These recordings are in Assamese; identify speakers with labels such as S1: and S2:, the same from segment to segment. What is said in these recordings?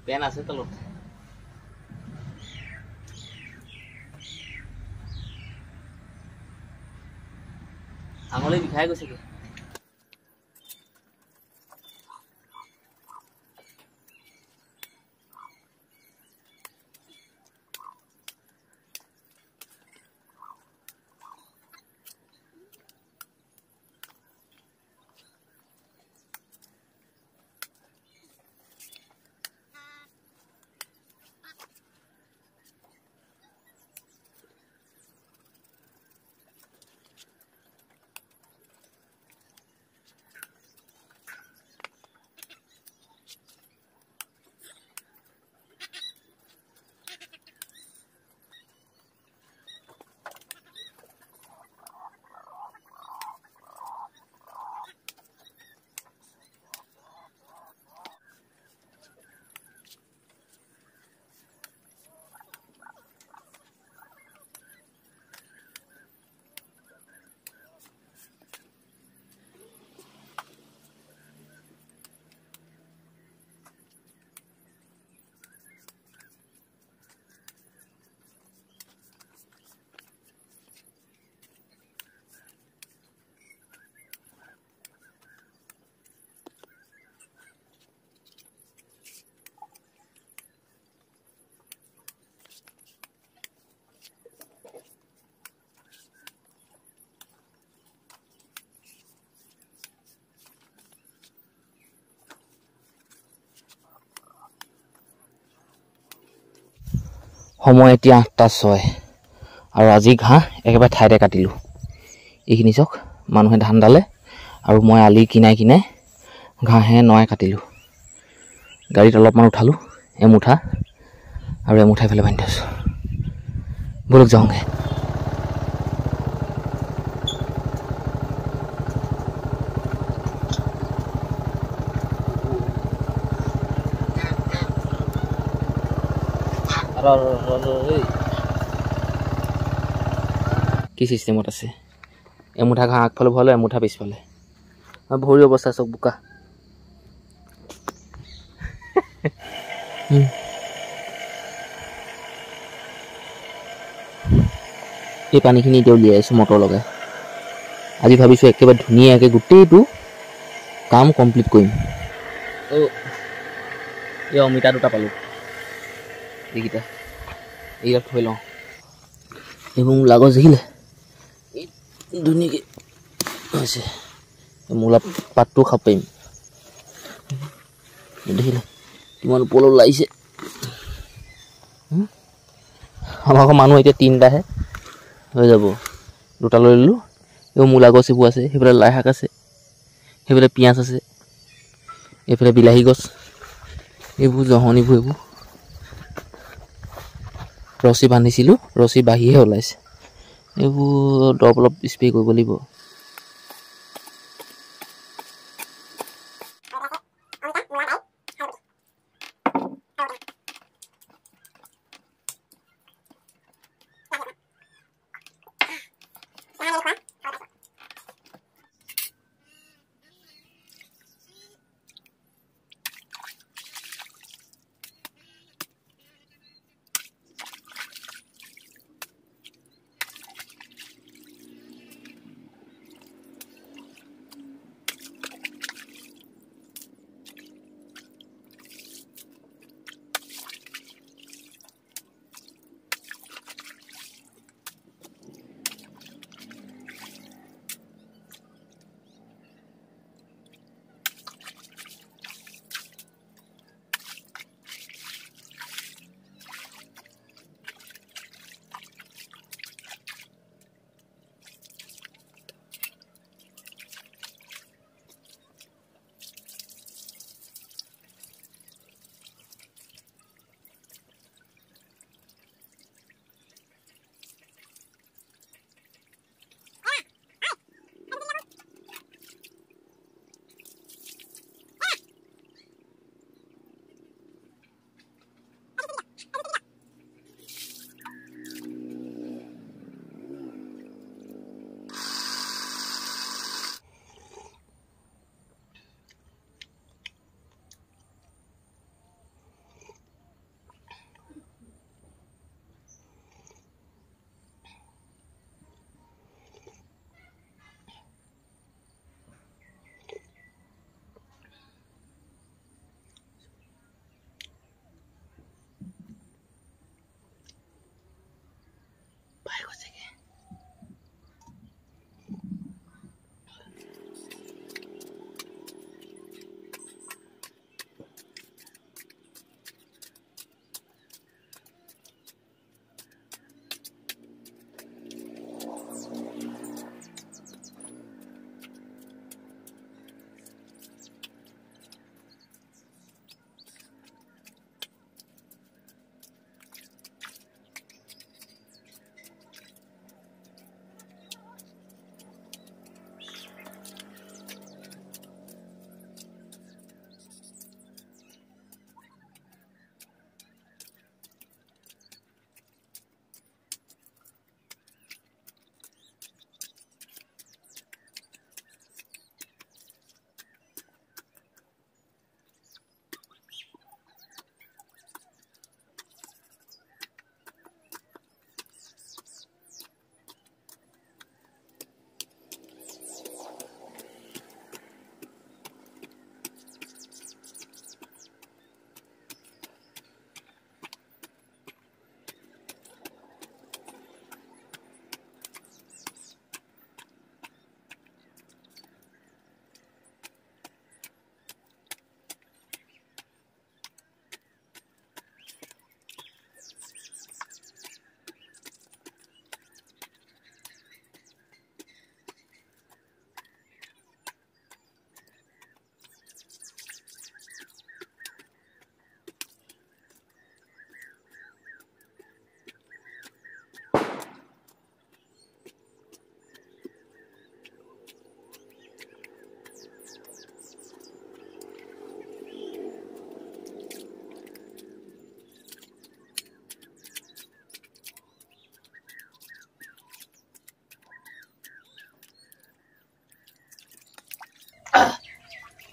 S1: পেন আছে তলত আঙুলি বিষাই গৈছে কি সময় এতিয়া 8:06 আৰু আজি ঘাঁহ একেবাৰে ঠাইতে কাটিলোঁ এইখিনি চাওক মানুহে ধান ডালে আৰু মই আলি কিনাই কিনাই ঘাঁহে নৰাই কাটিলোঁ গাড়ীত অলপমান উঠালোঁ এমুঠা আৰু এমুঠা ইফালে বান্ধি থৈছোঁ বলক যাওঁগৈ কি চিষ্টেমত আছে এমুঠা ঘাঁহ আগফালে ভৰালোঁ এমুঠা পিছফালে ভৰি অৱস্থা চাওক বোকা এই পানীখিনি এতিয়া উলিয়াই আছোঁ মটৰ লগাই আজি ভাবিছোঁ একেবাৰে ধুনীয়াকৈ গোটেইটো কাম কমপ্লিট কৰিম এই অমিতা দুটা পালোঁ এইকেইটা থৈ লওঁ এইবোৰ মোৰ লাগত দেখিলে ধুনীয়াকৈ হৈছে মূলা পাতটো খাব পাৰিম দেখিলে কিমান ওপৰলৈ ওলাইছে আমাৰ আকৌ মানুহ এতিয়া 3টাহে হৈ যাব দুটা লৈ ল'লোঁ এইবোৰ মূলা গছ এইবোৰ আছে সেইফালে লাই শাক আছে সেইফালে পিঁয়াজ আছে এইফালে বিলাহী গছ এইবোৰ জহনিবোৰ এইবোৰ ৰছী বান্ধিছিলোঁ ৰছী বাঢ়িহে ওলাইছে এইবোৰ দৰৱ অলপ স্প্ৰে কৰিব লাগিব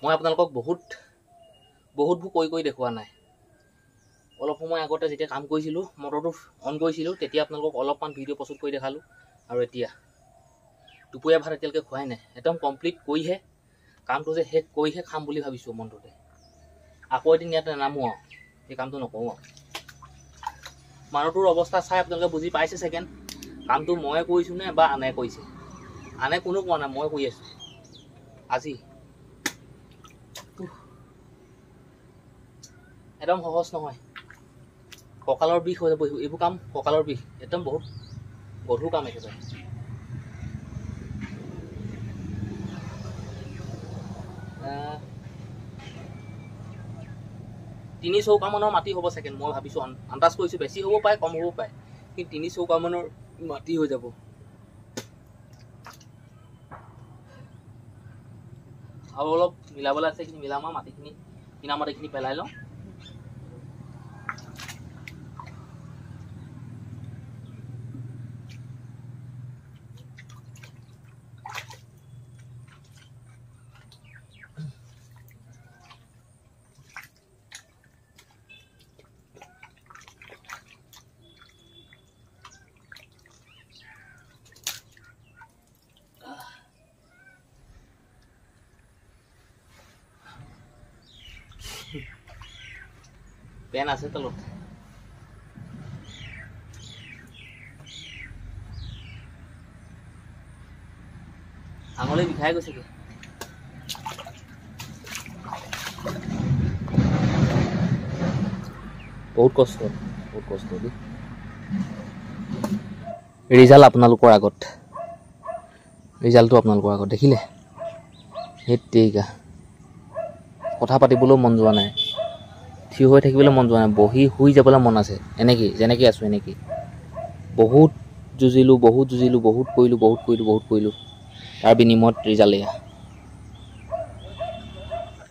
S1: মই আপোনালোকক বহুতবোৰ কৈ দেখুওৱা নাই। অলপ সময় আগতে যেতিয়া কাম কৰিছিলোঁ, মটৰটো অন কৰিছিলোঁ, তেতিয়া আপোনালোকক অলপমান ভিডিঅ' প্ৰস্তুত কৰি দেখালোঁ। আৰু এতিয়া দুপৰীয়া ভাত এতিয়ালৈকে খোৱাই নাই, একদম কমপ্লিট কৰিহে কামটো যে শেষ কৰিহে খাম বুলি ভাবিছোঁ মনটোতে। আকৌ এদিন ইয়াত নামো আৰু এই কামটো নকৰোঁ আৰু। মানুহটোৰ অৱস্থা চাই আপোনালোকে বুজি পাইছে চাগে কামটো ময়ে কৰিছোঁ নে বা আনে কৰিছে। আনে কোনো কোৱা নাই, মই কৰি আছোঁ আজি। একদম সহজ নহয়, কঁকালৰ বিষ হৈ যাব এইবোৰ কাম। কঁকালৰ বিষ একদম বহুত গধুৰ কাম একেবাৰে। তিনি চৌকামানৰ মাটি হ'ব চাগে, মই ভাবিছোঁ, আন্দাজ কৰিছোঁ। বেছি হ'ব পাৰে, কম হ'ব পাৰে, কিন্তু 3 চৌকামানৰ মাটি হৈ যাব। আৰু অলপ মিলাবলৈ আছে, কিন্তু মিলাম আৰু মাটিখিনি, কিনা মাটিখিনি পেলাই লওঁ। পেন আছে তলত। আঙুলি বিষাই গৈছেগে। বহুত কষ্ট দেই। ৰিজাল্ট আপোনালোকৰ আগত, ৰিজাল্টটো আপোনালোকৰ আগত দেখিলে। সেইটেইকা কথা পাতিবলৈও মন যোৱা নাই, থিয় হৈ থাকিবলৈ মন যোৱা নাই, বহি শুই যাবলৈ মন আছে। যেনেকৈ আছোঁ এনেকৈ। বহুত যুঁজিলোঁ, বহুত কৰিলোঁ। তাৰ বিনিময়ত ৰিজাল্ট এয়া।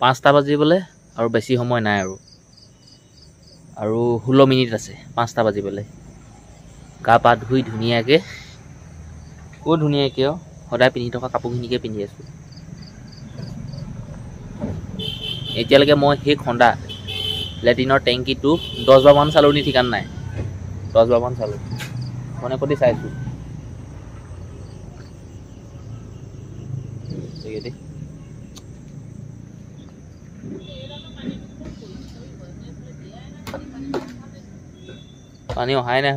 S1: 5টা বাজিবলৈ আৰু বেছি সময় নাই আৰু 16 মিনিট আছে 5টা বাজিবলৈ। গা পা ধুই ধুনীয়াকৈ সদায় পিন্ধি থকা কাপোৰখিনিকে পিন্ধি আছোঁ। এতিয়ালৈকে মই সেই খন্দা লেট্ৰিনৰ টেংকিটো 10 বাৰমান চালোঁ নি ঠিকান নাই। 10 বাৰমান চালোঁ, মনে প্ৰতি চাইছোঁ। পানী অহাই নাই।